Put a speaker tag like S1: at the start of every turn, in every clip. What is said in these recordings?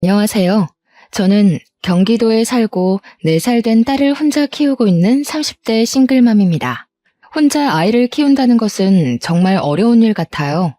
S1: 안녕하세요. 저는 경기도에 살고 4살 된 딸을 혼자 키우고 있는 30대 싱글맘입니다. 혼자 아이를 키운다는 것은 정말 어려운 일 같아요.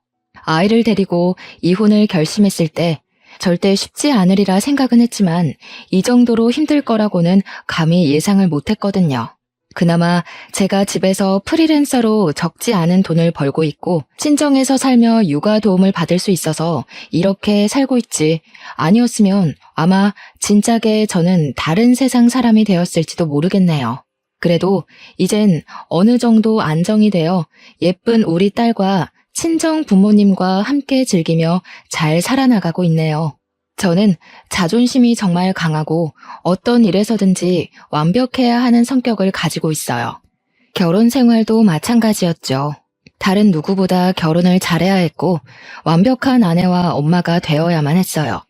S1: 아이를 데리고 이혼을 결심했을 때 절대 쉽지 않으리라 생각은 했지만 이 정도로 힘들 거라고는 감히 예상을 못했거든요. 그나마 제가 집에서 프리랜서로 적지 않은 돈을 벌고 있고 친정에서 살며 육아 도움을 받을 수 있어서 이렇게 살고 있지. 아니었으면 아마 진작에 저는 다른 세상 사람이 되었을지도 모르겠네요. 그래도 이젠 어느 정도 안정이 되어 예쁜 우리 딸과 친정 부모님과 함께 즐기며 잘 살아나가고 있네요. 저는 자존심이 정말 강하고 어떤 일에서든지 완벽해야 하는 성격을 가지고 있어요. 결혼 생활도 마찬가지였죠. 다른 누구보다 결혼을 잘해야 했고 완벽한 아내와 엄마가 되어야만 했어요.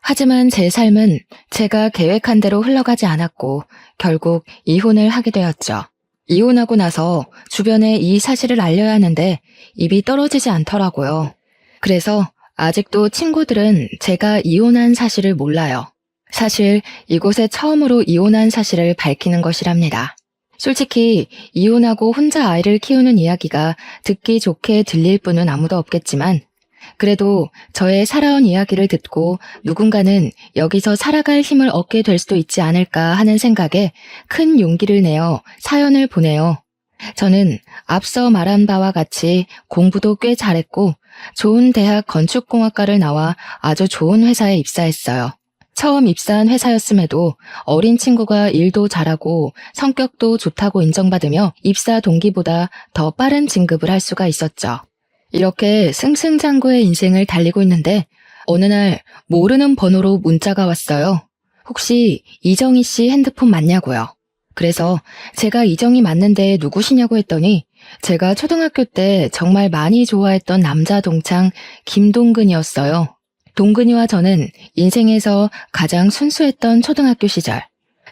S1: 하지만 제 삶은 제가 계획한 대로 흘러가지 않았고 결국 이혼을 하게 되었죠. 이혼하고 나서 주변에 이 사실을 알려야 하는데 입이 떨어지지 않더라고요. 그래서 아직도 친구들은 제가 이혼한 사실을 몰라요. 사실 이곳에 처음으로 이혼한 사실을 밝히는 것이랍니다. 솔직히 이혼하고 혼자 아이를 키우는 이야기가 듣기 좋게 들릴 분은 아무도 없겠지만 그래도 저의 살아온 이야기를 듣고 누군가는 여기서 살아갈 힘을 얻게 될 수도 있지 않을까 하는 생각에 큰 용기를 내어 사연을 보내요. 저는 앞서 말한 바와 같이 공부도 꽤 잘했고 좋은 대학 건축공학과를 나와 아주 좋은 회사에 입사했어요. 처음 입사한 회사였음에도 어린 친구가 일도 잘하고 성격도 좋다고 인정받으며 입사 동기보다 더 빠른 진급을 할 수가 있었죠. 이렇게 승승장구의 인생을 달리고 있는데 어느 날 모르는 번호로 문자가 왔어요. 혹시 이정희 씨 핸드폰 맞냐고요. 그래서 제가 이정희 맞는데 누구시냐고 했더니 제가 초등학교 때 정말 많이 좋아했던 남자 동창 김동근이었어요. 동근이와 저는 인생에서 가장 순수했던 초등학교 시절.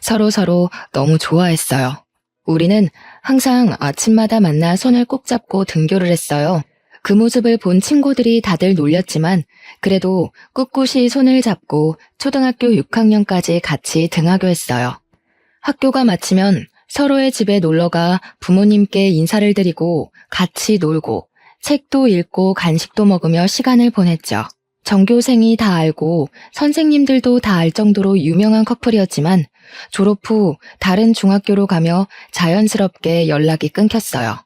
S1: 서로 너무 좋아했어요. 우리는 항상 아침마다 만나 손을 꼭 잡고 등교를 했어요. 그 모습을 본 친구들이 다들 놀렸지만 그래도 꿋꿋이 손을 잡고 초등학교 6학년까지 같이 등하교했어요. 학교가 마치면 서로의 집에 놀러가 부모님께 인사를 드리고 같이 놀고 책도 읽고 간식도 먹으며 시간을 보냈죠. 전교생이 다 알고 선생님들도 다 알 정도로 유명한 커플이었지만 졸업 후 다른 중학교로 가며 자연스럽게 연락이 끊겼어요.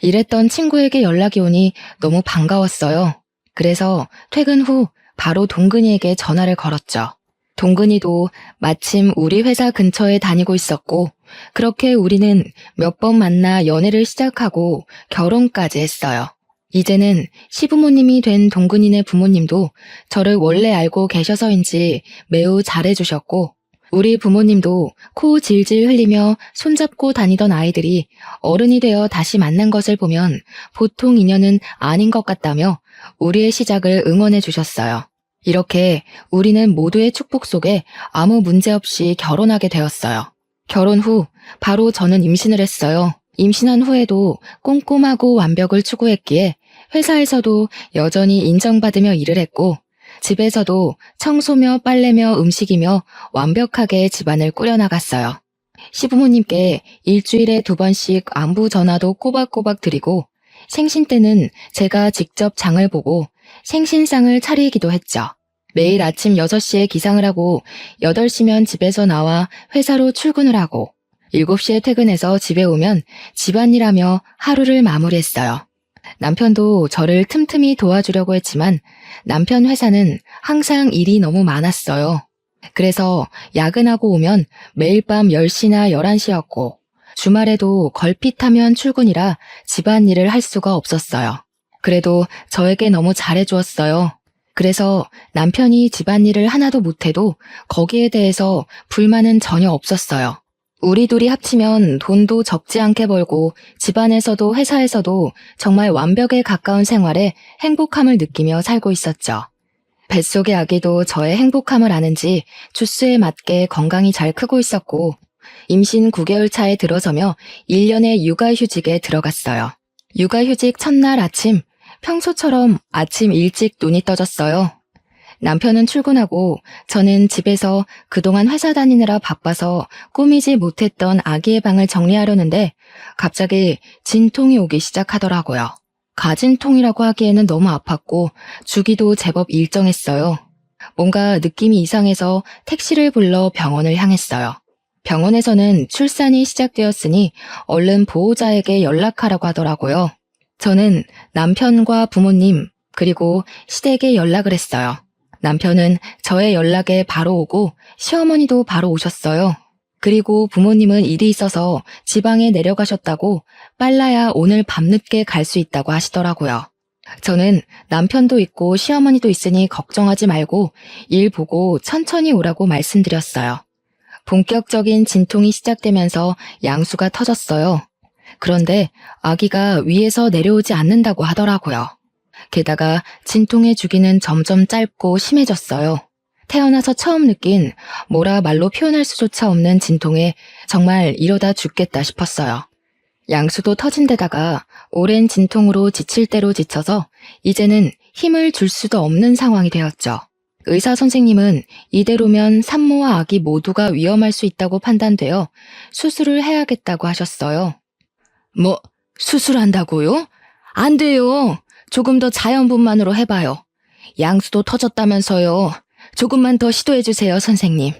S1: 이랬던 친구에게 연락이 오니 너무 반가웠어요. 그래서 퇴근 후 바로 동근이에게 전화를 걸었죠. 동근이도 마침 우리 회사 근처에 다니고 있었고 그렇게 우리는 몇 번 만나 연애를 시작하고 결혼까지 했어요. 이제는 시부모님이 된 동근이네 부모님도 저를 원래 알고 계셔서인지 매우 잘해주셨고 우리 부모님도 코 질질 흘리며 손잡고 다니던 아이들이 어른이 되어 다시 만난 것을 보면 보통 인연은 아닌 것 같다며 우리의 시작을 응원해 주셨어요. 이렇게 우리는 모두의 축복 속에 아무 문제 없이 결혼하게 되었어요. 결혼 후 바로 저는 임신을 했어요. 임신한 후에도 꼼꼼하고 완벽을 추구했기에 회사에서도 여전히 인정받으며 일을 했고 집에서도 청소며 빨래며 음식이며 완벽하게 집안을 꾸려나갔어요. 시부모님께 일주일에 2번씩 안부 전화도 꼬박꼬박 드리고 생신 때는 제가 직접 장을 보고 생신상을 차리기도 했죠. 매일 아침 6시에 기상을 하고 8시면 집에서 나와 회사로 출근을 하고 7시에 퇴근해서 집에 오면 집안일하며 하루를 마무리했어요. 남편도 저를 틈틈이 도와주려고 했지만 남편 회사는 항상 일이 너무 많았어요. 그래서 야근하고 오면 매일 밤 10시나 11시였고 주말에도 걸핏하면 출근이라 집안일을 할 수가 없었어요. 그래도 저에게 너무 잘해주었어요. 그래서 남편이 집안일을 하나도 못해도 거기에 대해서 불만은 전혀 없었어요. 우리 둘이 합치면 돈도 적지 않게 벌고 집안에서도 회사에서도 정말 완벽에 가까운 생활에 행복함을 느끼며 살고 있었죠. 뱃속의 아기도 저의 행복함을 아는지 주스에 맞게 건강히 잘 크고 있었고 임신 9개월 차에 들어서며 1년의 육아휴직에 들어갔어요. 육아휴직 첫날 아침 평소처럼 아침 일찍 눈이 떠졌어요. 남편은 출근하고 저는 집에서 그동안 회사 다니느라 바빠서 꾸미지 못했던 아기의 방을 정리하려는데 갑자기 진통이 오기 시작하더라고요. 가진통이라고 하기에는 너무 아팠고 주기도 제법 일정했어요. 뭔가 느낌이 이상해서 택시를 불러 병원을 향했어요. 병원에서는 출산이 시작되었으니 얼른 보호자에게 연락하라고 하더라고요. 저는 남편과 부모님 그리고 시댁에 연락을 했어요. 남편은 저의 연락에 바로 오고 시어머니도 바로 오셨어요. 그리고 부모님은 일이 있어서 지방에 내려가셨다고 빨라야 오늘 밤늦게 갈 수 있다고 하시더라고요. 저는 남편도 있고 시어머니도 있으니 걱정하지 말고 일 보고 천천히 오라고 말씀드렸어요. 본격적인 진통이 시작되면서 양수가 터졌어요. 그런데 아기가 위에서 내려오지 않는다고 하더라고요. 게다가 진통의 주기는 점점 짧고 심해졌어요. 태어나서 처음 느낀 뭐라 말로 표현할 수조차 없는 진통에 정말 이러다 죽겠다 싶었어요. 양수도 터진 데다가 오랜 진통으로 지칠 대로 지쳐서 이제는 힘을 줄 수도 없는 상황이 되었죠. 의사 선생님은 이대로면 산모와 아기 모두가 위험할 수 있다고 판단되어 수술을 해야겠다고 하셨어요. 뭐, 수술한다고요? 안 돼요. 조금 더 자연분만으로 해봐요. 양수도 터졌다면서요. 조금만 더 시도해주세요, 선생님.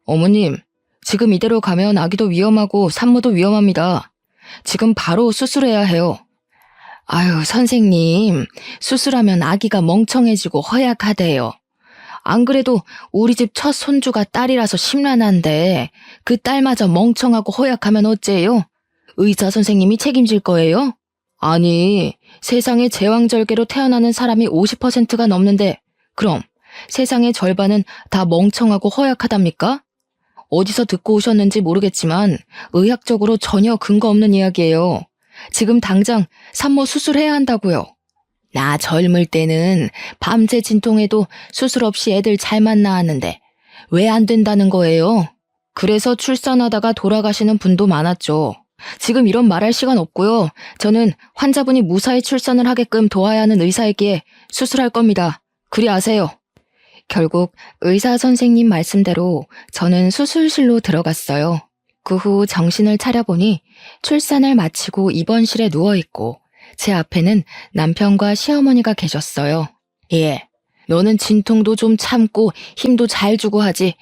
S1: 어머님, 지금 이대로 가면 아기도 위험하고 산모도 위험합니다. 지금 바로 수술해야 해요. 아유, 선생님, 수술하면 아기가 멍청해지고 허약하대요. 안 그래도 우리 집 첫 손주가 딸이라서 심란한데 그 딸마저 멍청하고 허약하면 어째요? 의사 선생님이 책임질 거예요? 아니, 세상에 제왕절개로 태어나는 사람이 50%가 넘는데 그럼 세상의 절반은 다 멍청하고 허약하답니까? 어디서 듣고 오셨는지 모르겠지만 의학적으로 전혀 근거 없는 이야기예요. 지금 당장 산모 수술해야 한다고요. 나 젊을 때는 밤새 진통해도 수술 없이 애들 잘만 낳았는데 왜 안 된다는 거예요? 그래서 출산하다가 돌아가시는 분도 많았죠. 지금 이런 말할 시간 없고요. 저는 환자분이 무사히 출산을 하게끔 도와야 하는 의사이기에 수술할 겁니다. 그리 아세요. 결국 의사 선생님 말씀대로 저는 수술실로 들어갔어요. 그 후 정신을 차려보니 출산을 마치고 입원실에 누워있고 제 앞에는 남편과 시어머니가 계셨어요. 예, 너는 진통도 좀 참고 힘도 잘 주고 하지.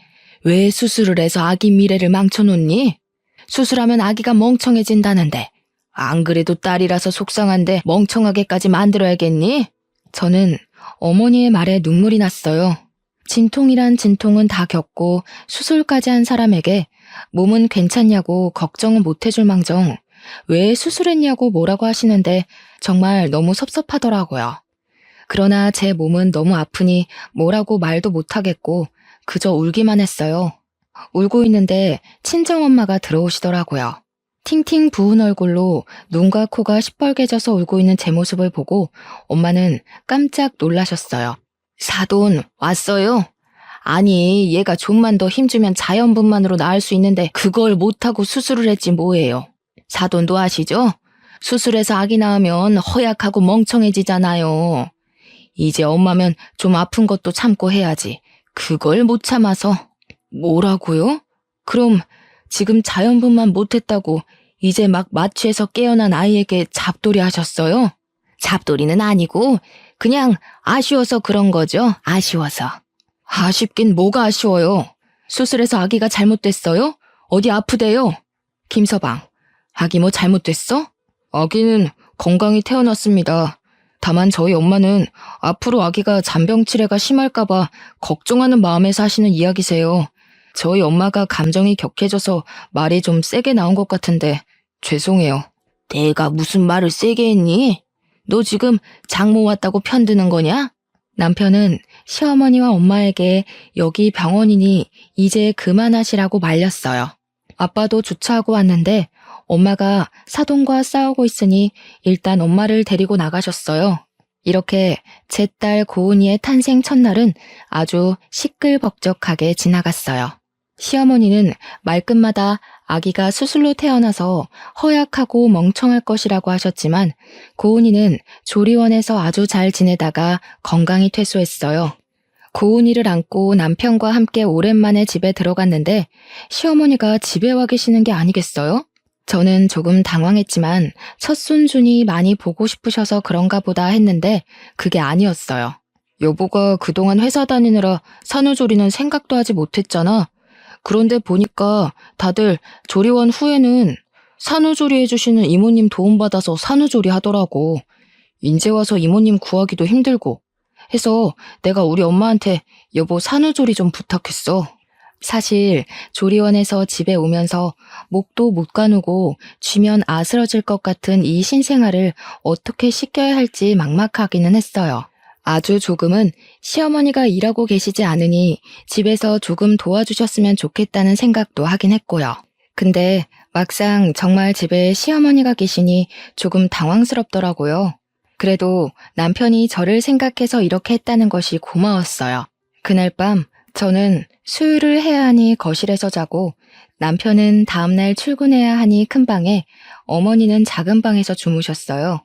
S1: 왜 수술을 해서 아기 미래를 망쳐놓니? 수술하면 아기가 멍청해진다는데 안 그래도 딸이라서 속상한데 멍청하게까지 만들어야겠니? 저는 어머니의 말에 눈물이 났어요. 진통이란 진통은 다 겪고 수술까지 한 사람에게 몸은 괜찮냐고 걱정은 못 해줄 망정 왜 수술했냐고 뭐라고 하시는데 정말 너무 섭섭하더라고요. 그러나 제 몸은 너무 아프니 뭐라고 말도 못하겠고 그저 울기만 했어요. 울고 있는데 친정엄마가 들어오시더라고요. 팅팅 부은 얼굴로 눈과 코가 시뻘개져서 울고 있는 제 모습을 보고 엄마는 깜짝 놀라셨어요. 사돈 왔어요? 아니, 얘가 좀만 더 힘주면 자연분만으로 나을 수 있는데 그걸 못하고 수술을 했지 뭐예요. 사돈도 아시죠? 수술해서 아기 낳으면 허약하고 멍청해지잖아요. 이제 엄마면 좀 아픈 것도 참고 해야지. 그걸 못 참아서. 뭐라고요? 그럼 지금 자연분만 못했다고 이제 막 마취해서 깨어난 아이에게 잡돌이 하셨어요? 잡돌이는 아니고 그냥 아쉬워서 그런 거죠. 아쉬워서. 아쉽긴 뭐가 아쉬워요. 수술해서 아기가 잘못됐어요? 어디 아프대요? 김서방, 아기 뭐 잘못됐어? 아기는 건강히 태어났습니다. 다만 저희 엄마는 앞으로 아기가 잔병치레가 심할까봐 걱정하는 마음에서 하시는 이야기세요. 저희 엄마가 감정이 격해져서 말이 좀 세게 나온 것 같은데 죄송해요. 내가 무슨 말을 세게 했니? 너 지금 장모 왔다고 편드는 거냐? 남편은 시어머니와 엄마에게 여기 병원이니 이제 그만하시라고 말렸어요. 아빠도 주차하고 왔는데 엄마가 사돈과 싸우고 있으니 일단 엄마를 데리고 나가셨어요. 이렇게 제 딸 고은이의 탄생 첫날은 아주 시끌벅적하게 지나갔어요. 시어머니는 말끝마다 아기가 수술로 태어나서 허약하고 멍청할 것이라고 하셨지만 고은이는 조리원에서 아주 잘 지내다가 건강히 퇴소했어요. 고은이를 안고 남편과 함께 오랜만에 집에 들어갔는데 시어머니가 집에 와 계시는 게 아니겠어요? 저는 조금 당황했지만 첫 손준이 많이 보고 싶으셔서 그런가 보다 했는데 그게 아니었어요. 여보가 그동안 회사 다니느라 산후조리는 생각도 하지 못했잖아. 그런데 보니까 다들 조리원 후에는 산후조리 해주시는 이모님 도움받아서 산후조리 하더라고. 인제 와서 이모님 구하기도 힘들고 해서 내가 우리 엄마한테 여보 산후조리 좀 부탁했어. 사실 조리원에서 집에 오면서 목도 못 가누고 쥐면 아스러질 것 같은 이 신생아를 어떻게 씻겨야 할지 막막하기는 했어요. 아주 조금은 시어머니가 일하고 계시지 않으니 집에서 조금 도와주셨으면 좋겠다는 생각도 하긴 했고요. 근데 막상 정말 집에 시어머니가 계시니 조금 당황스럽더라고요. 그래도 남편이 저를 생각해서 이렇게 했다는 것이 고마웠어요. 그날 밤 저는 수유를 해야 하니 거실에서 자고 남편은 다음날 출근해야 하니 큰 방에, 어머니는 작은 방에서 주무셨어요.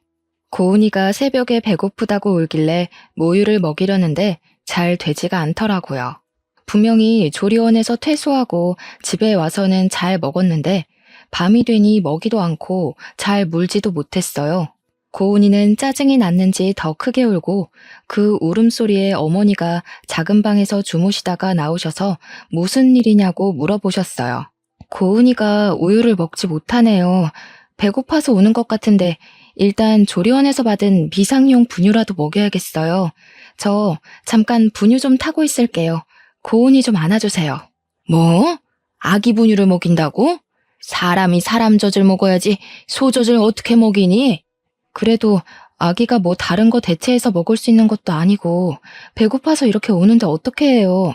S1: 고은이가 새벽에 배고프다고 울길래 모유를 먹이려는데 잘 되지가 않더라고요. 분명히 조리원에서 퇴소하고 집에 와서는 잘 먹었는데 밤이 되니 먹이도 않고 잘 물지도 못했어요. 고은이는 짜증이 났는지 더 크게 울고 그 울음소리에 어머니가 작은 방에서 주무시다가 나오셔서 무슨 일이냐고 물어보셨어요. 고은이가 우유를 먹지 못하네요. 배고파서 우는 것 같은데 일단 조리원에서 받은 비상용 분유라도 먹여야겠어요. 저 잠깐 분유 좀 타고 있을게요. 고은이 좀 안아주세요. 뭐? 아기 분유를 먹인다고? 사람이 사람 젖을 먹어야지 소 젖을 어떻게 먹이니? 그래도 아기가 뭐 다른 거 대체해서 먹을 수 있는 것도 아니고 배고파서 이렇게 우는데 어떻게 해요?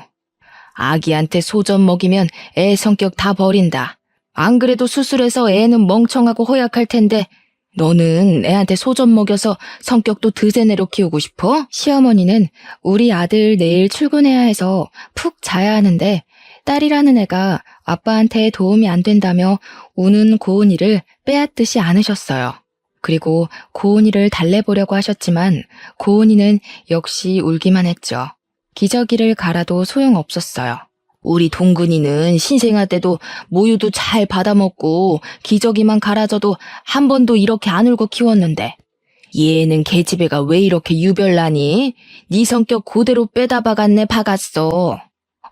S1: 아기한테 소젖 먹이면 애 성격 다 버린다. 안 그래도 수술해서 애는 멍청하고 허약할 텐데 너는 애한테 소젖 먹여서 성격도 드세네로 키우고 싶어? 시어머니는 우리 아들 내일 출근해야 해서 푹 자야 하는데 딸이라는 애가 아빠한테 도움이 안 된다며 우는 고은이를 빼앗듯이 안으셨어요. 그리고 고은이를 달래보려고 하셨지만 고은이는 역시 울기만 했죠. 기저귀를 갈아도 소용없었어요. 우리 동근이는 신생아 때도 모유도 잘 받아먹고 기저귀만 갈아줘도 한 번도 이렇게 안 울고 키웠는데 얘는 계집애가 왜 이렇게 유별나니? 네 성격 그대로 빼다 박았네 박았어.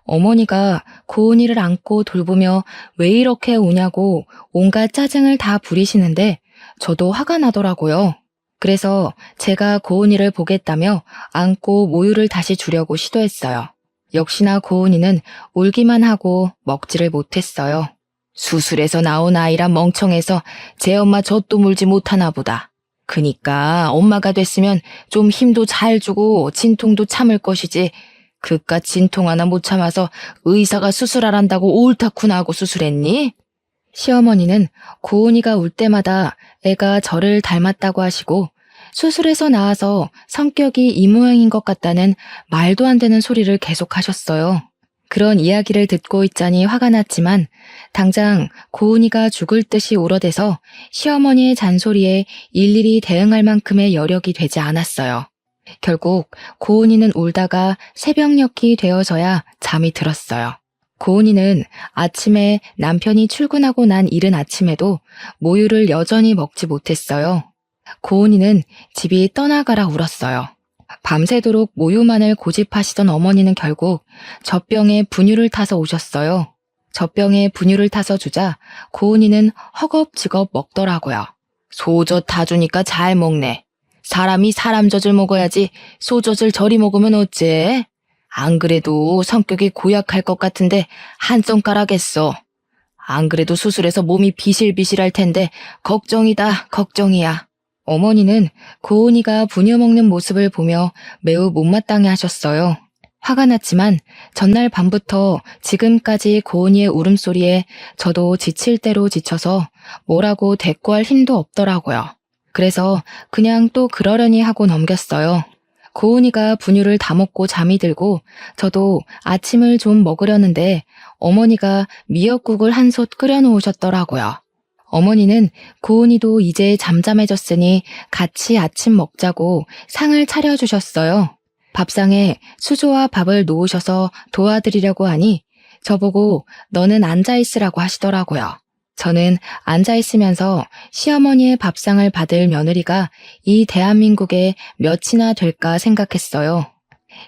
S1: 어머니가 고은이를 안고 돌보며 왜 이렇게 우냐고 온갖 짜증을 다 부리시는데 저도 화가 나더라고요. 그래서 제가 고은이를 보겠다며 안고 모유를 다시 주려고 시도했어요. 역시나 고은이는 울기만 하고 먹지를 못했어요. 수술해서 나온 아이라 멍청해서 제 엄마 젖도 물지 못하나 보다. 그니까 엄마가 됐으면 좀 힘도 잘 주고 진통도 참을 것이지 그깟 진통 하나 못 참아서 의사가 수술하란다고 옳다쿠나 하고 수술했니? 시어머니는 고은이가 울 때마다 애가 저를 닮았다고 하시고 수술해서 나와서 성격이 이 모양인 것 같다는 말도 안 되는 소리를 계속 하셨어요. 그런 이야기를 듣고 있자니 화가 났지만 당장 고은이가 죽을 듯이 울어대서 시어머니의 잔소리에 일일이 대응할 만큼의 여력이 되지 않았어요. 결국 고은이는 울다가 새벽녘이 되어서야 잠이 들었어요. 고은이는 아침에 남편이 출근하고 난 이른 아침에도 모유를 여전히 먹지 못했어요. 고은이는 집이 떠나가라 울었어요. 밤새도록 모유만을 고집하시던 어머니는 결국 젖병에 분유를 타서 오셨어요. 젖병에 분유를 타서 주자 고은이는 허겁지겁 먹더라고요. 소젖 다 주니까 잘 먹네. 사람이 사람 젖을 먹어야지 소젖을 저리 먹으면 어째? 안 그래도 성격이 고약할 것 같은데 한 손가락 했어. 안 그래도 수술해서 몸이 비실비실할 텐데 걱정이다 걱정이야. 어머니는 고은이가 분유 먹는 모습을 보며 매우 못마땅해 하셨어요. 화가 났지만 전날 밤부터 지금까지 고은이의 울음소리에 저도 지칠 대로 지쳐서 뭐라고 대꾸할 힘도 없더라고요. 그래서 그냥 또 그러려니 하고 넘겼어요. 고은이가 분유를 다 먹고 잠이 들고 저도 아침을 좀 먹으려는데 어머니가 미역국을 한 솥 끓여 놓으셨더라고요. 어머니는 고은이도 이제 잠잠해졌으니 같이 아침 먹자고 상을 차려주셨어요. 밥상에 수저와 밥을 놓으셔서 도와드리려고 하니 저보고 너는 앉아있으라고 하시더라고요. 저는 앉아있으면서 시어머니의 밥상을 받을 며느리가 이 대한민국에 몇이나 될까 생각했어요.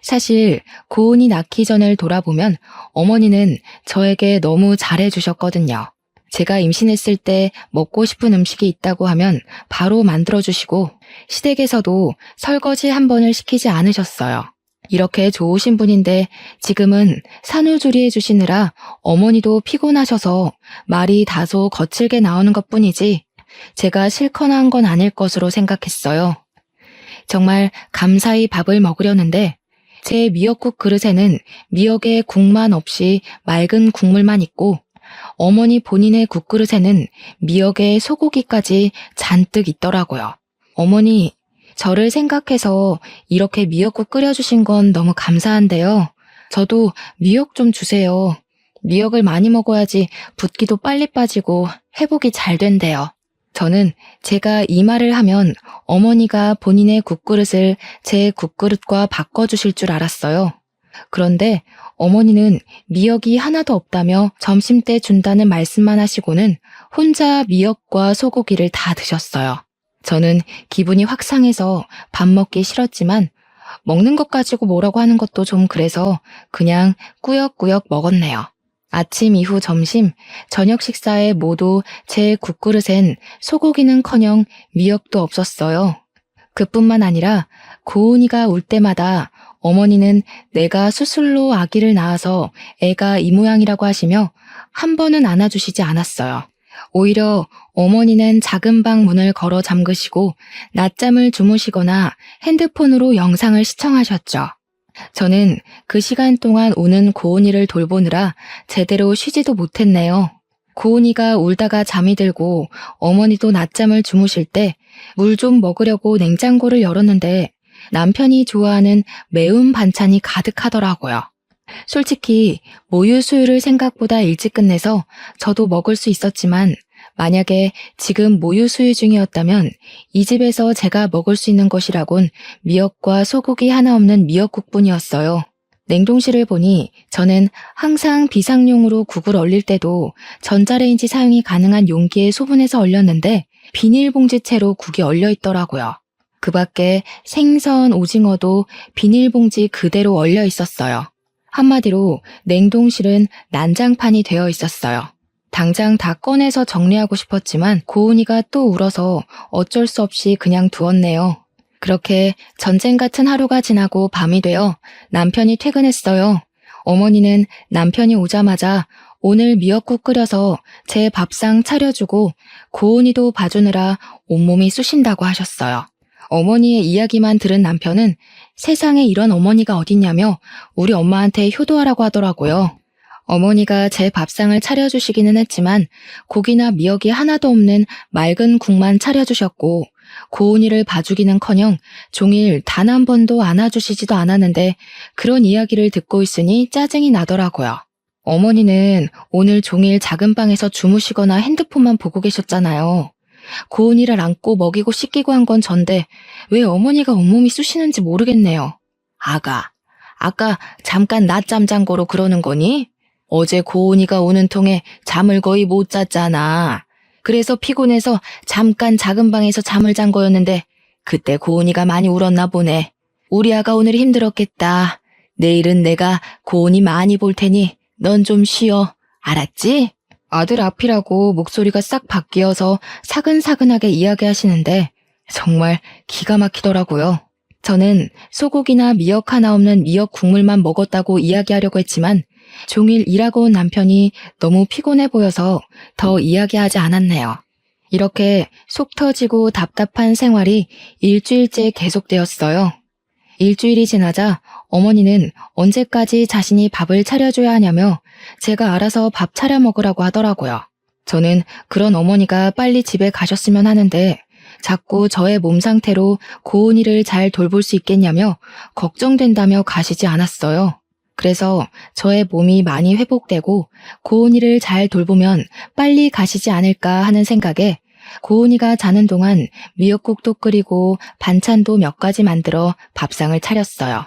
S1: 사실 고은이 낳기 전을 돌아보면 어머니는 저에게 너무 잘해주셨거든요. 제가 임신했을 때 먹고 싶은 음식이 있다고 하면 바로 만들어주시고 시댁에서도 설거지 한 번을 시키지 않으셨어요. 이렇게 좋으신 분인데 지금은 산후조리해 주시느라 어머니도 피곤하셔서 말이 다소 거칠게 나오는 것뿐이지 제가 싫거나 한 건 아닐 것으로 생각했어요. 정말 감사히 밥을 먹으려는데 제 미역국 그릇에는 미역에 국만 없이 맑은 국물만 있고 어머니 본인의 국그릇에는 미역에 소고기까지 잔뜩 있더라고요. 어머니, 저를 생각해서 이렇게 미역국 끓여주신 건 너무 감사한데요. 저도 미역 좀 주세요. 미역을 많이 먹어야지 붓기도 빨리 빠지고 회복이 잘 된대요. 저는 제가 이 말을 하면 어머니가 본인의 국그릇을 제 국그릇과 바꿔주실 줄 알았어요. 그런데 어머니는 미역이 하나도 없다며 점심때 준다는 말씀만 하시고는 혼자 미역과 소고기를 다 드셨어요. 저는 기분이 확 상해서 밥 먹기 싫었지만 먹는 것 가지고 뭐라고 하는 것도 좀 그래서 그냥 꾸역꾸역 먹었네요. 아침 이후 점심, 저녁 식사에 모두 제 국그릇엔 소고기는커녕 미역도 없었어요. 그뿐만 아니라 고은이가 울 때마다 어머니는 내가 수술로 아기를 낳아서 애가 이 모양이라고 하시며 한 번은 안아주시지 않았어요. 오히려 어머니는 작은 방 문을 걸어 잠그시고 낮잠을 주무시거나 핸드폰으로 영상을 시청하셨죠. 저는 그 시간 동안 우는 고은이를 돌보느라 제대로 쉬지도 못했네요. 고은이가 울다가 잠이 들고 어머니도 낮잠을 주무실 때 물 좀 먹으려고 냉장고를 열었는데 남편이 좋아하는 매운 반찬이 가득하더라고요. 솔직히 모유 수유를 생각보다 일찍 끝내서 저도 먹을 수 있었지만 만약에 지금 모유 수유 중이었다면 이 집에서 제가 먹을 수 있는 것이라곤 미역과 소고기 하나 없는 미역국뿐이었어요. 냉동실을 보니 저는 항상 비상용으로 국을 얼릴 때도 전자레인지 사용이 가능한 용기에 소분해서 얼렸는데 비닐봉지채로 국이 얼려 있더라고요. 그 밖에 생선, 오징어도 비닐봉지 그대로 얼려 있었어요. 한마디로 냉동실은 난장판이 되어 있었어요. 당장 다 꺼내서 정리하고 싶었지만 고은이가 또 울어서 어쩔 수 없이 그냥 두었네요. 그렇게 전쟁 같은 하루가 지나고 밤이 되어 남편이 퇴근했어요. 어머니는 남편이 오자마자 오늘 미역국 끓여서 제 밥상 차려주고 고은이도 봐주느라 온몸이 쑤신다고 하셨어요. 어머니의 이야기만 들은 남편은 세상에 이런 어머니가 어딨냐며 우리 엄마한테 효도하라고 하더라고요. 어머니가 제 밥상을 차려주시기는 했지만 고기나 미역이 하나도 없는 맑은 국만 차려주셨고 고은이를 봐주기는커녕 종일 단 한 번도 안아주시지도 않았는데 그런 이야기를 듣고 있으니 짜증이 나더라고요. 어머니는 오늘 종일 작은 방에서 주무시거나 핸드폰만 보고 계셨잖아요. 고은이를 안고 먹이고 씻기고 한 건 전데 왜 어머니가 온몸이 쑤시는지 모르겠네요. 아까 잠깐 낮잠 잔 거로 그러는 거니? 어제 고은이가 우는 통에 잠을 거의 못 잤잖아. 그래서 피곤해서 잠깐 작은 방에서 잠을 잔 거였는데 그때 고은이가 많이 울었나 보네. 우리 아가 오늘 힘들었겠다. 내일은 내가 고은이 많이 볼 테니 넌 좀 쉬어. 알았지? 아들 앞이라고 목소리가 싹 바뀌어서 사근사근하게 이야기하시는데 정말 기가 막히더라고요. 저는 소고기나 미역 하나 없는 미역 국물만 먹었다고 이야기하려고 했지만 종일 일하고 온 남편이 너무 피곤해 보여서 더 이야기하지 않았네요. 이렇게 속 터지고 답답한 생활이 일주일째 계속되었어요. 일주일이 지나자 어머니는 언제까지 자신이 밥을 차려줘야 하냐며 제가 알아서 밥 차려 먹으라고 하더라고요. 저는 그런 어머니가 빨리 집에 가셨으면 하는데 자꾸 저의 몸 상태로 고은이를 잘 돌볼 수 있겠냐며 걱정된다며 가시지 않았어요. 그래서 저의 몸이 많이 회복되고 고은이를 잘 돌보면 빨리 가시지 않을까 하는 생각에 고은이가 자는 동안 미역국도 끓이고 반찬도 몇 가지 만들어 밥상을 차렸어요.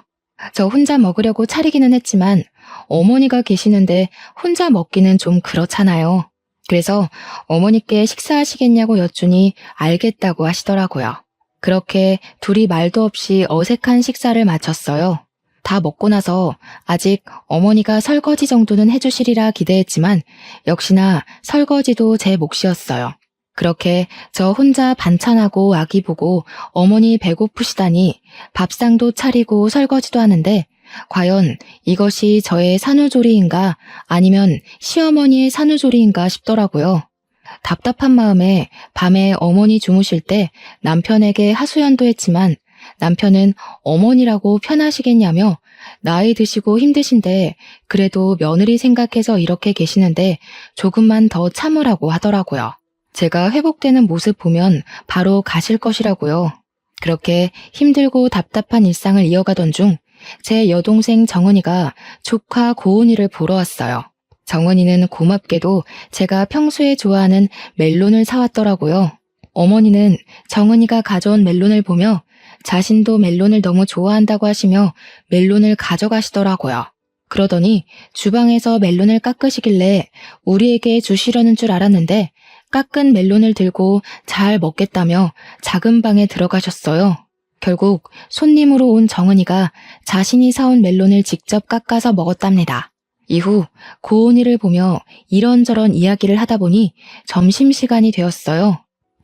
S1: 저 혼자 먹으려고 차리기는 했지만 어머니가 계시는데 혼자 먹기는 좀 그렇잖아요. 그래서 어머니께 식사하시겠냐고 여쭈니 알겠다고 하시더라고요. 그렇게 둘이 말도 없이 어색한 식사를 마쳤어요. 다 먹고 나서 아직 어머니가 설거지 정도는 해주시리라 기대했지만 역시나 설거지도 제 몫이었어요. 그렇게 저 혼자 반찬하고 아기 보고 어머니 배고프시다니 밥상도 차리고 설거지도 하는데 과연 이것이 저의 산후조리인가 아니면 시어머니의 산후조리인가 싶더라고요. 답답한 마음에 밤에 어머니 주무실 때 남편에게 하소연도 했지만 남편은 어머니라고 편하시겠냐며 나이 드시고 힘드신데 그래도 며느리 생각해서 이렇게 계시는데 조금만 더 참으라고 하더라고요. 제가 회복되는 모습 보면 바로 가실 것이라고요. 그렇게 힘들고 답답한 일상을 이어가던 중 제 여동생 정은이가 조카 고은이를 보러 왔어요. 정은이는 고맙게도 제가 평소에 좋아하는 멜론을 사왔더라고요. 어머니는 정은이가 가져온 멜론을 보며 자신도 멜론을 너무 좋아한다고 하시며 멜론을 가져가시더라고요. 그러더니 주방에서 멜론을 깎으시길래 우리에게 주시려는 줄 알았는데 깎은 멜론을 들고 잘 먹겠다며 작은 방에 들어가셨어요. 결국 손님으로 온 정은이가 자신이 사온 멜론을 직접 깎아서 먹었답니다. 이후 고은이를 보며 이런저런 이야기를 하다 보니 점심시간이 되었어요.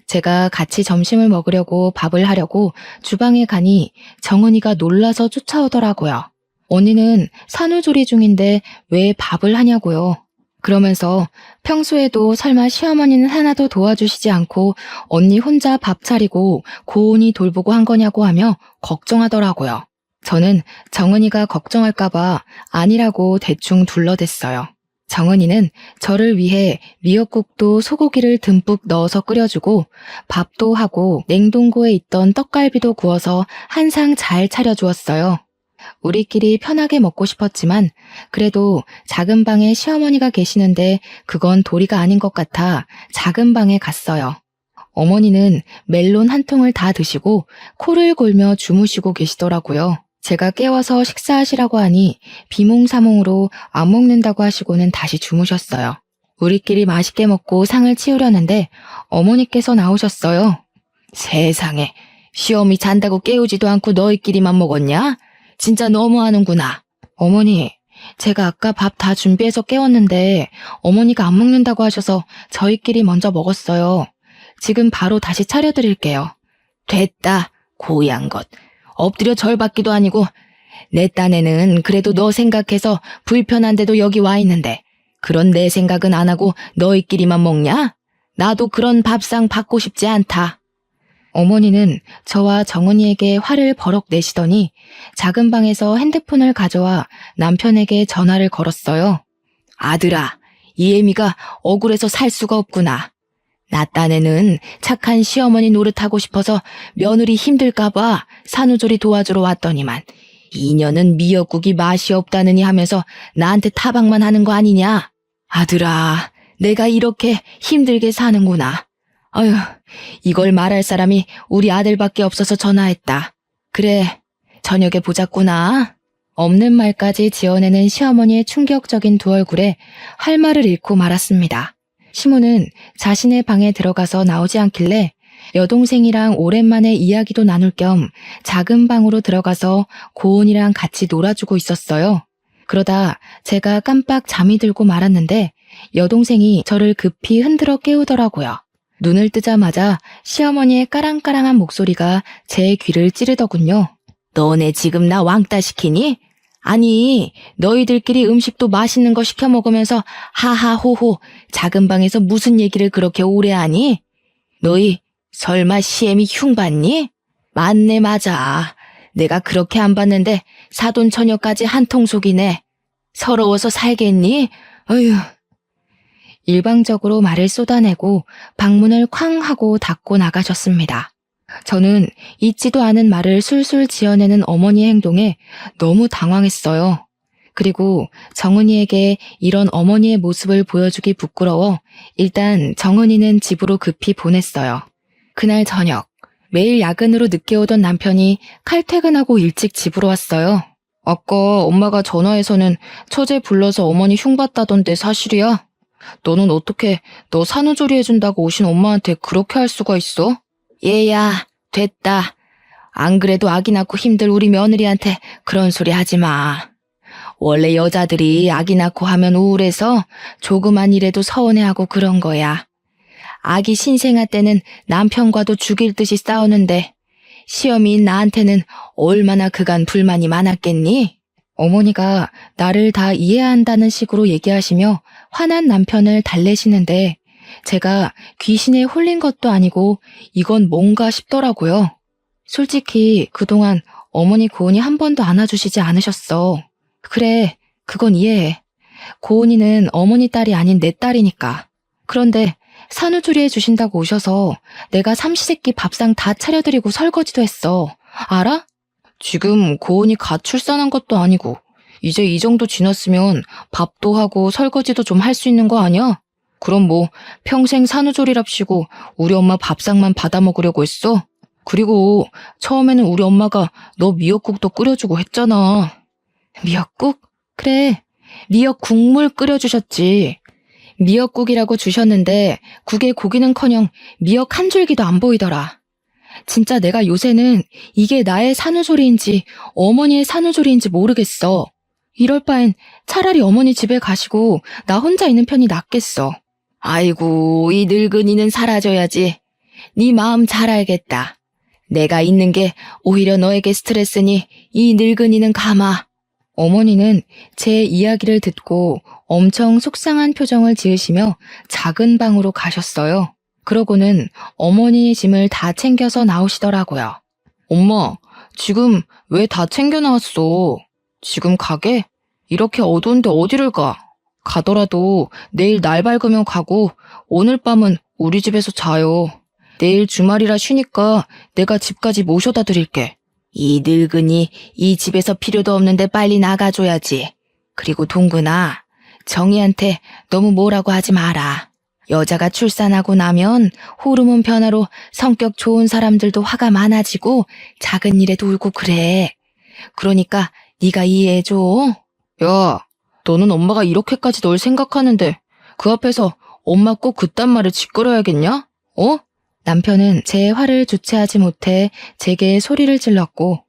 S1: 제가 같이 점심을 먹으려고 밥을 하려고 주방에 가니 정은이가 놀라서 쫓아오더라고요. 언니는 산후조리 중인데 왜 밥을 하냐고요. 그러면서 평소에도 설마 시어머니는 하나도 도와주시지 않고 언니 혼자 밥 차리고 고은이 돌보고 한 거냐고 하며 걱정하더라고요. 저는 정은이가 걱정할까봐 아니라고 대충 둘러댔어요. 정은이는 저를 위해 미역국도 소고기를 듬뿍 넣어서 끓여주고 밥도 하고 냉동고에 있던 떡갈비도 구워서 한 상 잘 차려주었어요. 우리끼리 편하게 먹고 싶었지만 그래도 작은 방에 시어머니가 계시는데 그건 도리가 아닌 것 같아 작은 방에 갔어요. 어머니는 멜론 한 통을 다 드시고 코를 골며 주무시고 계시더라고요. 제가 깨워서 식사하시라고 하니 비몽사몽으로 안 먹는다고 하시고는 다시 주무셨어요. 우리끼리 맛있게 먹고 상을 치우려는데 어머니께서 나오셨어요. 세상에, 시어미 잔다고 깨우지도 않고 너희끼리만 먹었냐? 진짜 너무하는구나. 어머니, 제가 아까 밥 다 준비해서 깨웠는데 어머니가 안 먹는다고 하셔서 저희끼리 먼저 먹었어요. 지금 바로 다시 차려드릴게요. 됐다, 고양 것. 엎드려 절 받기도 아니고 내 딴에는 그래도 너 생각해서 불편한데도 여기 와 있는데 그런 내 생각은 안 하고 너희끼리만 먹냐? 나도 그런 밥상 받고 싶지 않다. 어머니는 저와 정은이에게 화를 버럭 내시더니 작은 방에서 핸드폰을 가져와 남편에게 전화를 걸었어요. 아들아, 이 애미가 억울해서 살 수가 없구나. 나 딴에는 착한 시어머니 노릇하고 싶어서 며느리 힘들까봐 산후조리 도와주러 왔더니만 이년은 미역국이 맛이 없다느니 하면서 나한테 타박만 하는 거 아니냐? 아들아, 내가 이렇게 힘들게 사는구나. 아휴, 이걸 말할 사람이 우리 아들밖에 없어서 전화했다. 그래, 저녁에 보자꾸나. 없는 말까지 지어내는 시어머니의 충격적인 두 얼굴에 할 말을 잃고 말았습니다. 시모는 자신의 방에 들어가서 나오지 않길래 여동생이랑 오랜만에 이야기도 나눌 겸 작은 방으로 들어가서 고은이랑 같이 놀아주고 있었어요. 그러다 제가 깜빡 잠이 들고 말았는데 여동생이 저를 급히 흔들어 깨우더라고요. 눈을 뜨자마자 시어머니의 까랑까랑한 목소리가 제 귀를 찌르더군요. 너네 지금 나 왕따 시키니? 아니, 너희들끼리 음식도 맛있는 거 시켜 먹으면서 하하호호 작은 방에서 무슨 얘기를 그렇게 오래 하니? 너희 설마 시애미 흉 봤니? 맞네, 맞아. 내가 그렇게 안 봤는데 사돈 처녀까지 한통속이네. 서러워서 살겠니? 어휴. 일방적으로 말을 쏟아내고 방문을 쾅 하고 닫고 나가셨습니다. 저는 잊지도 않은 말을 술술 지어내는 어머니의 행동에 너무 당황했어요. 그리고 정은이에게 이런 어머니의 모습을 보여주기 부끄러워 일단 정은이는 집으로 급히 보냈어요. 그날 저녁, 매일 야근으로 늦게 오던 남편이 칼퇴근하고 일찍 집으로 왔어요. 아까 엄마가 전화해서는 처제 불러서 어머니 흉봤다던데 사실이야? 너는 어떻게 너 산후조리 해준다고 오신 엄마한테 그렇게 할 수가 있어? 얘야, 됐다. 안 그래도 아기 낳고 힘들 우리 며느리한테 그런 소리 하지 마. 원래 여자들이 아기 낳고 하면 우울해서 조그만 일에도 서운해하고 그런 거야. 아기 신생아 때는 남편과도 죽일 듯이 싸우는데 시어미인 나한테는 얼마나 그간 불만이 많았겠니? 어머니가 나를 다 이해한다는 식으로 얘기하시며 화난 남편을 달래시는데 제가 귀신에 홀린 것도 아니고 이건 뭔가 싶더라고요. 솔직히 그동안 어머니 고은이 한 번도 안아주시지 않으셨어. 그래, 그건 이해해. 고은이는 어머니 딸이 아닌 내 딸이니까. 그런데 산후조리 해주신다고 오셔서 내가 삼시세끼 밥상 다 차려드리고 설거지도 했어. 알아? 지금 고은이 갓 출산한 것도 아니고 이제 이 정도 지났으면 밥도 하고 설거지도 좀 할 수 있는 거 아니야? 그럼 뭐 평생 산후조리랍시고 우리 엄마 밥상만 받아 먹으려고 했어? 그리고 처음에는 우리 엄마가 너 미역국도 끓여주고 했잖아. 미역국? 그래, 미역 국물 끓여주셨지. 미역국이라고 주셨는데 국에 고기는커녕 미역 한 줄기도 안 보이더라. 진짜 내가 요새는 이게 나의 산후조리인지 어머니의 산후조리인지 모르겠어. 이럴 바엔 차라리 어머니 집에 가시고 나 혼자 있는 편이 낫겠어. 아이고, 이 늙은이는 사라져야지. 네 마음 잘 알겠다. 내가 있는 게 오히려 너에게 스트레스니 이 늙은이는 가마. 어머니는 제 이야기를 듣고 엄청 속상한 표정을 지으시며 작은 방으로 가셨어요. 그러고는 어머니의 짐을 다 챙겨서 나오시더라고요. 엄마, 지금 왜 다 챙겨 나왔어? 지금 가게? 이렇게 어두운데 어디를 가? 가더라도 내일 날 밝으면 가고 오늘 밤은 우리 집에서 자요. 내일 주말이라 쉬니까 내가 집까지 모셔다 드릴게. 이 늙은이 이 집에서 필요도 없는데 빨리 나가줘야지. 그리고 동근아, 정희한테 너무 뭐라고 하지 마라. 여자가 출산하고 나면 호르몬 변화로 성격 좋은 사람들도 화가 많아지고 작은 일에도 울고 그래. 그러니까 네가 이해해줘. 야, 너는 엄마가 이렇게까지 널 생각하는데 그 앞에서 엄마 꼭 그딴 말을 짓거려야겠냐? 어? 남편은 제 화를 주체하지 못해 제게 소리를 질렀고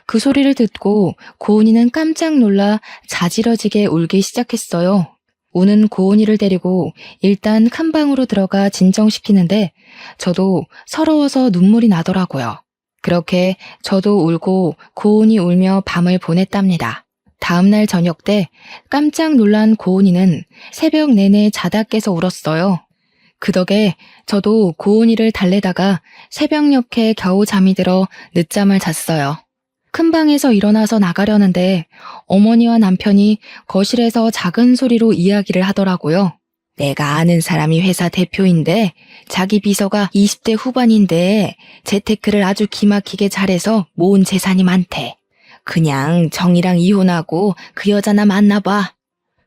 S1: 그 소리를 듣고 고은이는 깜짝 놀라 자지러지게 울기 시작했어요. 우는 고은이를 데리고 일단 큰 방으로 들어가 진정시키는데 저도 서러워서 눈물이 나더라고요. 그렇게 저도 울고 고은이 울며 밤을 보냈답니다. 다음날 저녁 때 깜짝 놀란 고은이는 새벽 내내 자다 깨서 울었어요. 그 덕에 저도 고은이를 달래다가 새벽녘에 겨우 잠이 들어 늦잠을 잤어요. 큰 방에서 일어나서 나가려는데 어머니와 남편이 거실에서 작은 소리로 이야기를 하더라고요. 내가 아는 사람이 회사 대표인데 자기 비서가 20대 후반인데 재테크를 아주 기막히게 잘해서 모은 재산이 많대. 그냥 정이랑 이혼하고 그 여자나 만나봐.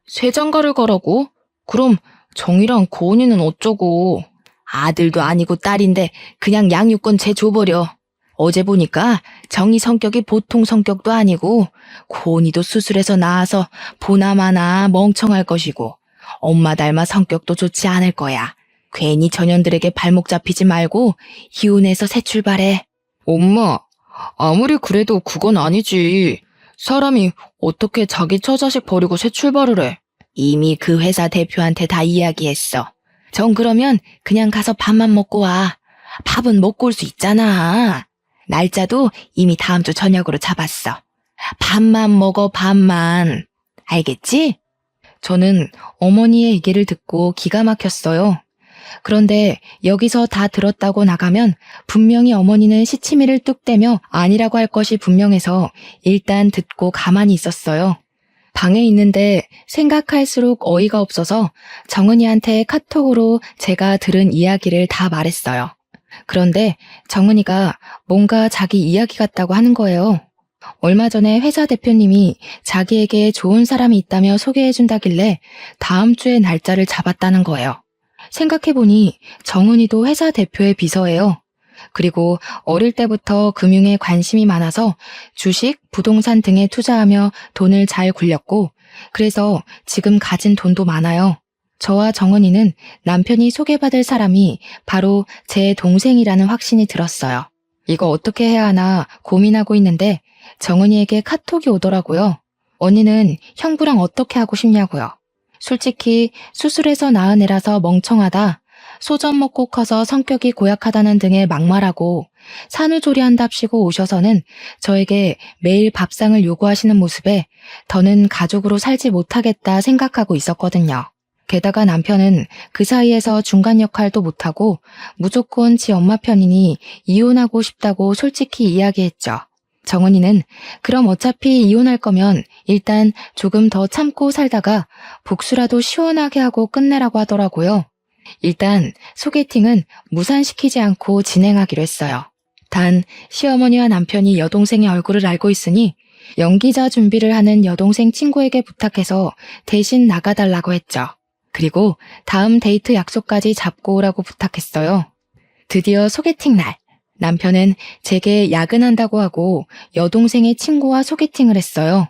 S1: 쇠장가를 가라고? 그럼 정이랑 고은이는 어쩌고. 아들도 아니고 딸인데 그냥 양육권 쟤 줘버려. 어제 보니까 정이 성격이 보통 성격도 아니고 고은이도 수술해서 나와서 보나마나 멍청할 것이고 엄마 닮아 성격도 좋지 않을 거야. 괜히 전현들에게 발목 잡히지 말고 이혼해서 새 출발해. 엄마, 아무리 그래도 그건 아니지. 사람이 어떻게 자기 처자식 버리고 새 출발을 해. 이미 그 회사 대표한테 다 이야기했어. 정 그러면 그냥 가서 밥만 먹고 와. 밥은 먹고 올 수 있잖아. 날짜도 이미 다음 주 저녁으로 잡았어. 밥만 먹어, 밥만. 알겠지? 저는 어머니의 얘기를 듣고 기가 막혔어요. 그런데 여기서 다 들었다고 나가면 분명히 어머니는 시치미를 뚝 떼며 아니라고 할 것이 분명해서 일단 듣고 가만히 있었어요. 방에 있는데 생각할수록 어이가 없어서 정은이한테 카톡으로 제가 들은 이야기를 다 말했어요. 그런데 정은이가 뭔가 자기 이야기 같다고 하는 거예요. 얼마 전에 회사 대표님이 자기에게 좋은 사람이 있다며 소개해준다길래 다음 주에 날짜를 잡았다는 거예요. 생각해보니 정은이도 회사 대표의 비서예요. 그리고 어릴 때부터 금융에 관심이 많아서 주식, 부동산 등에 투자하며 돈을 잘 굴렸고, 그래서 지금 가진 돈도 많아요. 저와 정은이는 남편이 소개받을 사람이 바로 제 동생이라는 확신이 들었어요. 이거 어떻게 해야 하나 고민하고 있는데 정은이에게 카톡이 오더라고요. 언니는 형부랑 어떻게 하고 싶냐고요. 솔직히 수술해서 낳은 애라서 멍청하다, 소전 먹고 커서 성격이 고약하다는 등의 막말하고 산후조리한답시고 오셔서는 저에게 매일 밥상을 요구하시는 모습에 더는 가족으로 살지 못하겠다 생각하고 있었거든요. 게다가 남편은 그 사이에서 중간 역할도 못하고 무조건 지 엄마 편이니 이혼하고 싶다고 솔직히 이야기했죠. 정은이는 그럼 어차피 이혼할 거면 일단 조금 더 참고 살다가 복수라도 시원하게 하고 끝내라고 하더라고요. 일단 소개팅은 무산시키지 않고 진행하기로 했어요. 단 시어머니와 남편이 여동생의 얼굴을 알고 있으니 연기자 준비를 하는 여동생 친구에게 부탁해서 대신 나가달라고 했죠. 그리고 다음 데이트 약속까지 잡고 오라고 부탁했어요. 드디어 소개팅 날, 남편은 제게 야근한다고 하고 여동생의 친구와 소개팅을 했어요.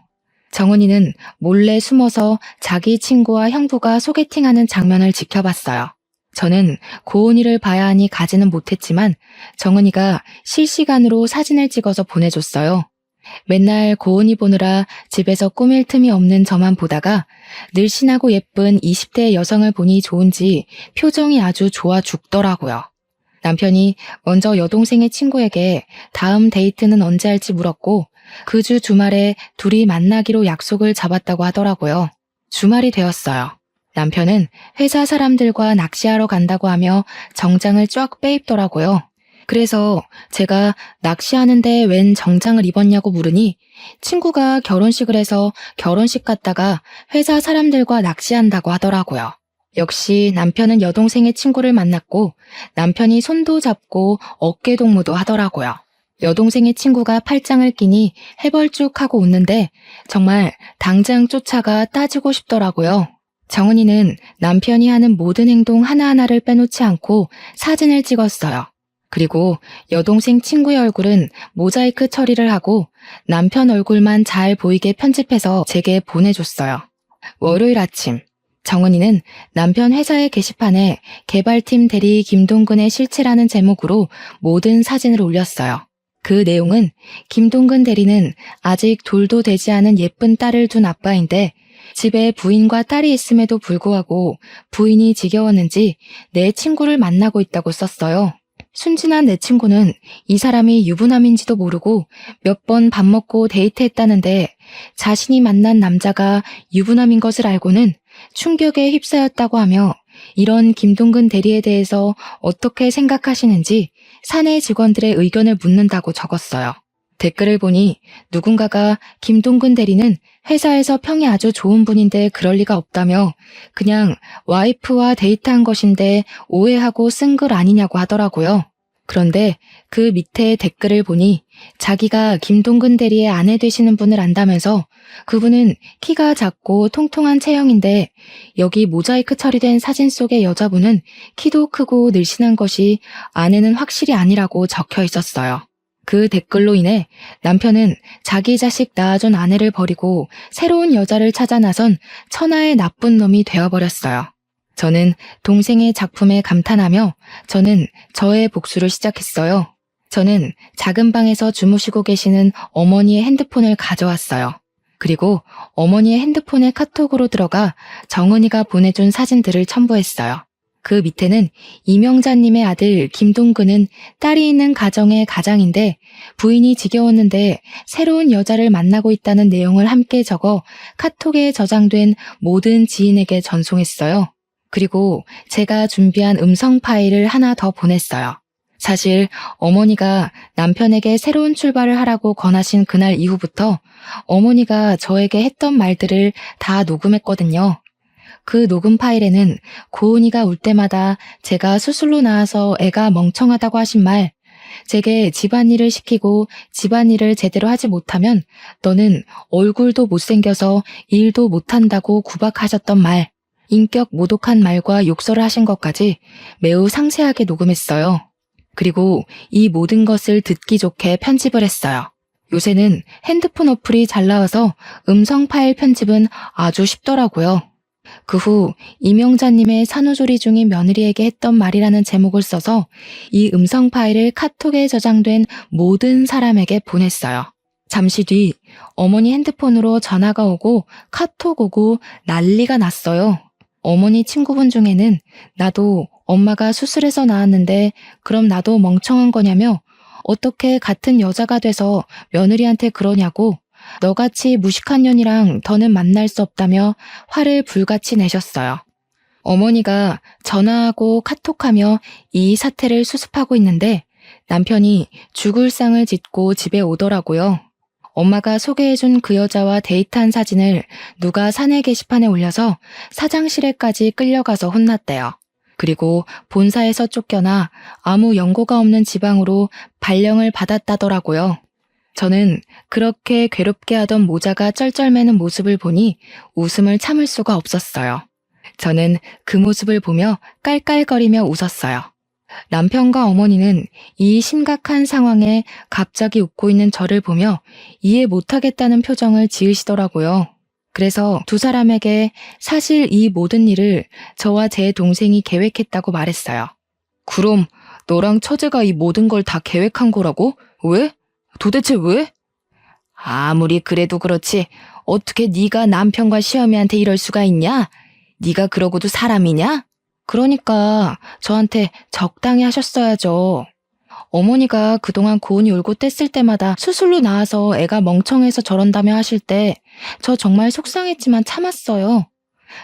S1: 정은이는 몰래 숨어서 자기 친구와 형부가 소개팅하는 장면을 지켜봤어요. 저는 고은이를 봐야 하니 가지는 못했지만 정은이가 실시간으로 사진을 찍어서 보내줬어요. 맨날 고은이 보느라 집에서 꾸밀 틈이 없는 저만 보다가 늘씬하고 예쁜 20대 여성을 보니 좋은지 표정이 아주 좋아 죽더라고요. 남편이 먼저 여동생의 친구에게 다음 데이트는 언제 할지 물었고 그 주 주말에 둘이 만나기로 약속을 잡았다고 하더라고요. 주말이 되었어요. 남편은 회사 사람들과 낚시하러 간다고 하며 정장을 쫙 빼입더라고요. 그래서 제가 낚시하는데 웬 정장을 입었냐고 물으니 친구가 결혼식을 해서 결혼식 갔다가 회사 사람들과 낚시한다고 하더라고요. 역시 남편은 여동생의 친구를 만났고 남편이 손도 잡고 어깨 동무도 하더라고요. 여동생의 친구가 팔짱을 끼니 해벌쭉하고 웃는데 정말 당장 쫓아가 따지고 싶더라고요. 정은이는 남편이 하는 모든 행동 하나하나를 빼놓지 않고 사진을 찍었어요. 그리고 여동생 친구의 얼굴은 모자이크 처리를 하고 남편 얼굴만 잘 보이게 편집해서 제게 보내줬어요. 월요일 아침, 정은이는 남편 회사의 게시판에 개발팀 대리 김동근의 실체라는 제목으로 모든 사진을 올렸어요. 그 내용은 김동근 대리는 아직 돌도 되지 않은 예쁜 딸을 둔 아빠인데 집에 부인과 딸이 있음에도 불구하고 부인이 지겨웠는지 내 친구를 만나고 있다고 썼어요. 순진한 내 친구는 이 사람이 유부남인지도 모르고 몇 번 밥 먹고 데이트했다는데 자신이 만난 남자가 유부남인 것을 알고는 충격에 휩싸였다고 하며 이런 김동근 대리에 대해서 어떻게 생각하시는지 사내 직원들의 의견을 묻는다고 적었어요. 댓글을 보니 누군가가 김동근 대리는 회사에서 평이 아주 좋은 분인데 그럴 리가 없다며 그냥 와이프와 데이트한 것인데 오해하고 쓴 글 아니냐고 하더라고요. 그런데 그 밑에 댓글을 보니 자기가 김동근 대리의 아내 되시는 분을 안다면서 그분은 키가 작고 통통한 체형인데 여기 모자이크 처리된 사진 속의 여자분은 키도 크고 늘씬한 것이 아내는 확실히 아니라고 적혀 있었어요. 그 댓글로 인해 남편은 자기 자식 낳아준 아내를 버리고 새로운 여자를 찾아 나선 천하의 나쁜 놈이 되어버렸어요. 저는 동생의 작품에 감탄하며 저는 저의 복수를 시작했어요. 저는 작은 방에서 주무시고 계시는 어머니의 핸드폰을 가져왔어요. 그리고 어머니의 핸드폰에 카톡으로 들어가 정은이가 보내준 사진들을 첨부했어요. 그 밑에는 이명자님의 아들 김동근은 딸이 있는 가정의 가장인데 부인이 지겨웠는데 새로운 여자를 만나고 있다는 내용을 함께 적어 카톡에 저장된 모든 지인에게 전송했어요. 그리고 제가 준비한 음성 파일을 하나 더 보냈어요. 사실 어머니가 남편에게 새로운 출발을 하라고 권하신 그날 이후부터 어머니가 저에게 했던 말들을 다 녹음했거든요. 그 녹음 파일에는 고은이가 울 때마다 제가 수술로 나와서 애가 멍청하다고 하신 말, 제게 집안일을 시키고 집안일을 제대로 하지 못하면 너는 얼굴도 못생겨서 일도 못한다고 구박하셨던 말, 인격 모독한 말과 욕설을 하신 것까지 매우 상세하게 녹음했어요. 그리고 이 모든 것을 듣기 좋게 편집을 했어요. 요새는 핸드폰 어플이 잘 나와서 음성 파일 편집은 아주 쉽더라고요. 그 후 임용자님의 산후조리 중인 며느리에게 했던 말이라는 제목을 써서 이 음성 파일을 카톡에 저장된 모든 사람에게 보냈어요. 잠시 뒤 어머니 핸드폰으로 전화가 오고 카톡 오고 난리가 났어요. 어머니 친구분 중에는 나도 엄마가 수술해서 나왔는데 그럼 나도 멍청한 거냐며 어떻게 같은 여자가 돼서 며느리한테 그러냐고 너같이 무식한 년이랑 더는 만날 수 없다며 화를 불같이 내셨어요. 어머니가 전화하고 카톡하며 이 사태를 수습하고 있는데 남편이 죽을 상을 짓고 집에 오더라고요. 엄마가 소개해준 그 여자와 데이트한 사진을 누가 사내 게시판에 올려서 사장실에까지 끌려가서 혼났대요. 그리고 본사에서 쫓겨나 아무 연고가 없는 지방으로 발령을 받았다더라고요. 저는 그렇게 괴롭게 하던 모자가 쩔쩔매는 모습을 보니 웃음을 참을 수가 없었어요. 저는 그 모습을 보며 깔깔거리며 웃었어요. 남편과 어머니는 이 심각한 상황에 갑자기 웃고 있는 저를 보며 이해 못하겠다는 표정을 지으시더라고요. 그래서 두 사람에게 사실 이 모든 일을 저와 제 동생이 계획했다고 말했어요. 그럼 너랑 처제가 이 모든 걸 다 계획한 거라고? 왜? 도대체 왜? 아무리 그래도 그렇지 어떻게 네가 남편과 시어미한테 이럴 수가 있냐? 네가 그러고도 사람이냐? 그러니까 저한테 적당히 하셨어야죠. 어머니가 그동안 고은이 울고 뗐을 때마다 수술로 나와서 애가 멍청해서 저런다며 하실 때 저 정말 속상했지만 참았어요.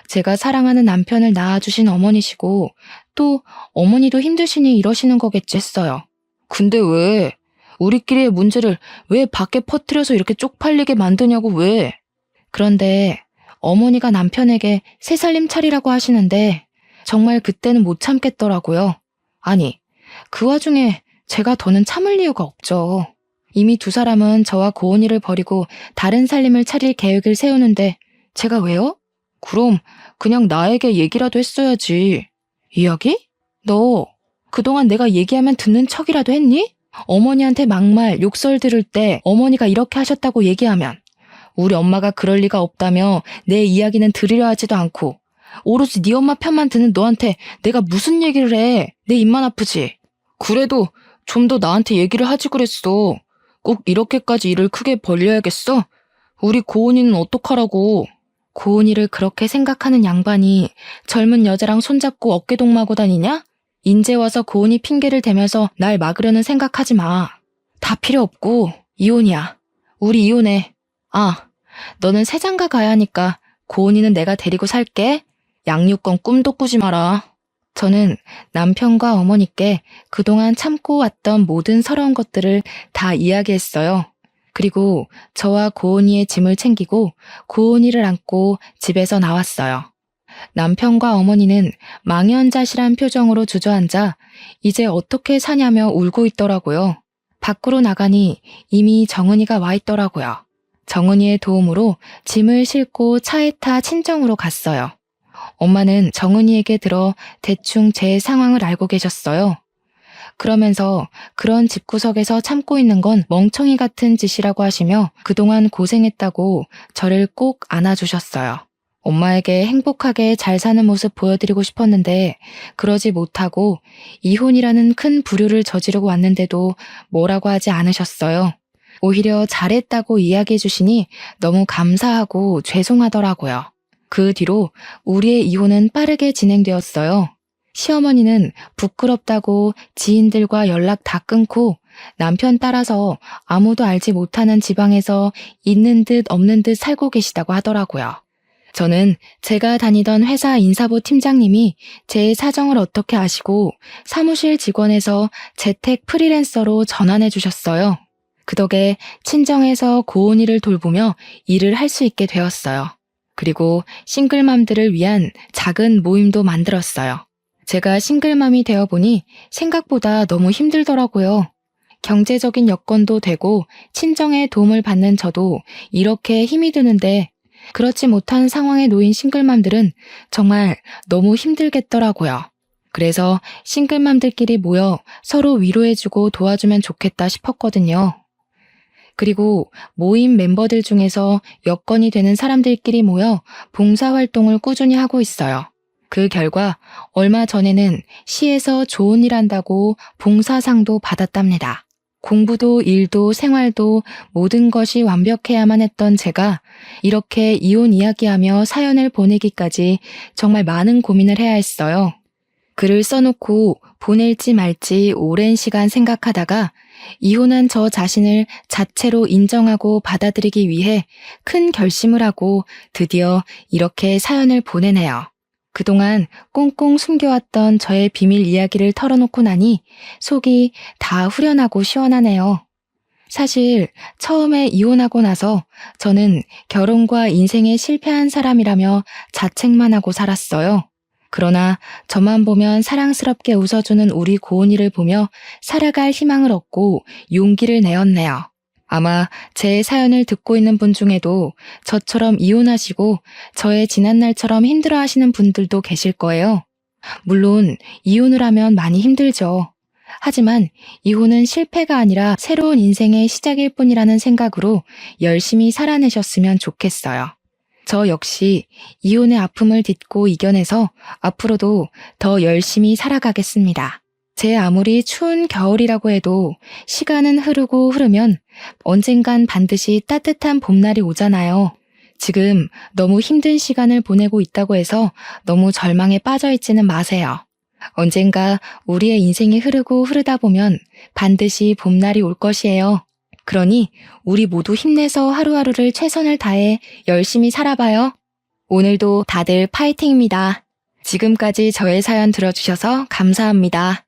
S1: 제가 사랑하는 남편을 낳아주신 어머니시고 또 어머니도 힘드시니 이러시는 거겠지 했어요. 근데 왜? 우리끼리의 문제를 왜 밖에 퍼뜨려서 이렇게 쪽팔리게 만드냐고 왜? 그런데 어머니가 남편에게 새 살림 차리라고 하시는데 정말 그때는 못 참겠더라고요. 아니, 그 와중에 제가 더는 참을 이유가 없죠. 이미 두 사람은 저와 고은이를 버리고 다른 살림을 차릴 계획을 세우는데 제가 왜요? 그럼 그냥 나에게 얘기라도 했어야지. 이야기? 너 그동안 내가 얘기하면 듣는 척이라도 했니? 어머니한테 막말, 욕설 들을 때 어머니가 이렇게 하셨다고 얘기하면 우리 엄마가 그럴 리가 없다며 내 이야기는 들으려 하지도 않고 오로지 네 엄마 편만 드는 너한테 내가 무슨 얘기를 해. 내 입만 아프지. 그래도 좀 더 나한테 얘기를 하지 그랬어. 꼭 이렇게까지 일을 크게 벌려야겠어? 우리 고은이는 어떡하라고. 고은이를 그렇게 생각하는 양반이 젊은 여자랑 손잡고 어깨동무하고 다니냐? 인제 와서 고은이 핑계를 대면서 날 막으려는 생각하지 마. 다 필요 없고 이혼이야. 우리 이혼해. 아, 너는 새장가 가야 하니까 고은이는 내가 데리고 살게. 양육권 꿈도 꾸지 마라. 저는 남편과 어머니께 그동안 참고 왔던 모든 서러운 것들을 다 이야기했어요. 그리고 저와 고은이의 짐을 챙기고 고은이를 안고 집에서 나왔어요. 남편과 어머니는 망연자실한 표정으로 주저앉아 이제 어떻게 사냐며 울고 있더라고요. 밖으로 나가니 이미 정은이가 와 있더라고요. 정은이의 도움으로 짐을 싣고 차에 타 친정으로 갔어요. 엄마는 정은이에게 들어 대충 제 상황을 알고 계셨어요. 그러면서 그런 집구석에서 참고 있는 건 멍청이 같은 짓이라고 하시며 그동안 고생했다고 저를 꼭 안아주셨어요. 엄마에게 행복하게 잘 사는 모습 보여드리고 싶었는데 그러지 못하고 이혼이라는 큰 부류를 저지르고 왔는데도 뭐라고 하지 않으셨어요. 오히려 잘했다고 이야기해 주시니 너무 감사하고 죄송하더라고요. 그 뒤로 우리의 이혼은 빠르게 진행되었어요. 시어머니는 부끄럽다고 지인들과 연락 다 끊고 남편 따라서 아무도 알지 못하는 지방에서 있는 듯 없는 듯 살고 계시다고 하더라고요. 저는 제가 다니던 회사 인사부 팀장님이 제 사정을 어떻게 아시고 사무실 직원에서 재택 프리랜서로 전환해 주셨어요. 그 덕에 친정에서 고은이를 돌보며 일을 할 수 있게 되었어요. 그리고 싱글맘들을 위한 작은 모임도 만들었어요. 제가 싱글맘이 되어보니 생각보다 너무 힘들더라고요. 경제적인 여건도 되고 친정의 도움을 받는 저도 이렇게 힘이 드는데 그렇지 못한 상황에 놓인 싱글맘들은 정말 너무 힘들겠더라고요. 그래서 싱글맘들끼리 모여 서로 위로해주고 도와주면 좋겠다 싶었거든요. 그리고 모임 멤버들 중에서 여건이 되는 사람들끼리 모여 봉사활동을 꾸준히 하고 있어요. 그 결과 얼마 전에는 시에서 좋은 일 한다고 봉사상도 받았답니다. 공부도 일도 생활도 모든 것이 완벽해야만 했던 제가 이렇게 이혼 이야기하며 사연을 보내기까지 정말 많은 고민을 해야 했어요. 글을 써놓고 보낼지 말지 오랜 시간 생각하다가 이혼한 저 자신을 자체로 인정하고 받아들이기 위해 큰 결심을 하고 드디어 이렇게 사연을 보내네요. 그동안 꽁꽁 숨겨왔던 저의 비밀 이야기를 털어놓고 나니 속이 다 후련하고 시원하네요. 사실 처음에 이혼하고 나서 저는 결혼과 인생에 실패한 사람이라며 자책만 하고 살았어요. 그러나 저만 보면 사랑스럽게 웃어주는 우리 고은이를 보며 살아갈 희망을 얻고 용기를 내었네요. 아마 제 사연을 듣고 있는 분 중에도 저처럼 이혼하시고 저의 지난날처럼 힘들어하시는 분들도 계실 거예요. 물론 이혼을 하면 많이 힘들죠. 하지만 이혼은 실패가 아니라 새로운 인생의 시작일 뿐이라는 생각으로 열심히 살아내셨으면 좋겠어요. 저 역시 이혼의 아픔을 딛고 이겨내서 앞으로도 더 열심히 살아가겠습니다. 제 아무리 추운 겨울이라고 해도 시간은 흐르고 흐르면 언젠간 반드시 따뜻한 봄날이 오잖아요. 지금 너무 힘든 시간을 보내고 있다고 해서 너무 절망에 빠져 있지는 마세요. 언젠가 우리의 인생이 흐르고 흐르다 보면 반드시 봄날이 올 것이에요. 그러니 우리 모두 힘내서 하루하루를 최선을 다해 열심히 살아봐요. 오늘도 다들 파이팅입니다. 지금까지 저의 사연 들어주셔서 감사합니다.